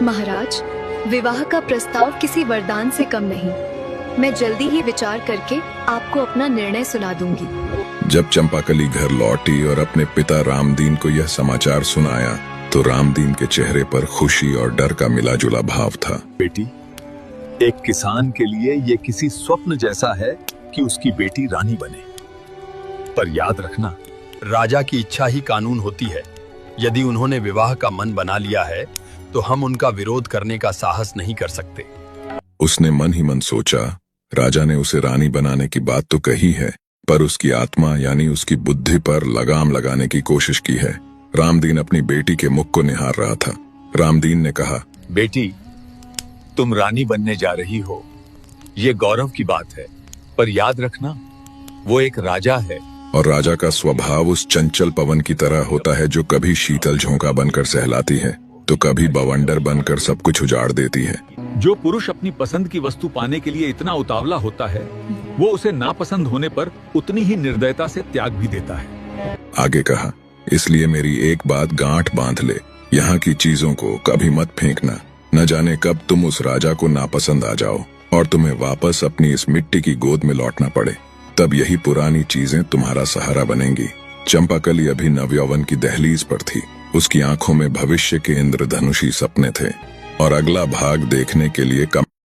महाराज, विवाह का प्रस्ताव किसी वरदान से कम नहीं। मैं जल्दी ही विचार करके आपको अपना निर्णय सुना दूंगी। जब चंपाकली घर लौटी और अपने पिता रामदीन को यह समाचार सुनाया तो रामदीन के चेहरे पर खुशी और डर का मिलाजुला भाव था। बेटी, एक किसान के लिए ये किसी स्वप्न जैसा है कि उसकी बेटी रानी बने। पर याद रखना, राजा की इच्छा ही कानून होती है। यदि उन्होंने विवाह का मन बना लिया है तो हम उनका विरोध करने का साहस नहीं कर सकते। उसने मन ही मन सोचा, राजा ने उसे रानी बनाने की बात तो कही है, पर उसकी आत्मा यानी उसकी बुद्धि पर लगाम लगाने की कोशिश की है। रामदीन अपनी बेटी के मुख को निहार रहा था। रामदीन ने कहा, बेटी, तुम रानी बनने जा रही हो, ये गौरव की बात है। पर याद रखना, वो एक राजा है और राजा का स्वभाव उस चंचल पवन की तरह होता है जो कभी शीतल झोंका बनकर सहलाती है तो कभी बवंडर बनकर सब कुछ उजाड़ देती है। जो पुरुष अपनी पसंद की वस्तु पाने के लिए इतना उतावला होता है, वो उसे नापसंद होने पर उतनी ही निर्दयता से त्याग भी देता है। आगे कहा, इसलिए मेरी एक बात गांठ बांध ले, यहाँ की चीजों को कभी मत फेंकना। न जाने कब तुम उस राजा को नापसंद आ जाओ और तुम्हें वापस अपनी इस मिट्टी की गोद में लौटना पड़े। तब यही पुरानी चीजें तुम्हारा सहारा बनेंगी। चंपाकली अभी नवयौवन की दहलीज पर थी। उसकी आंखों में भविष्य के इंद्रधनुषी सपने थे और अगला भाग देखने के लिए कम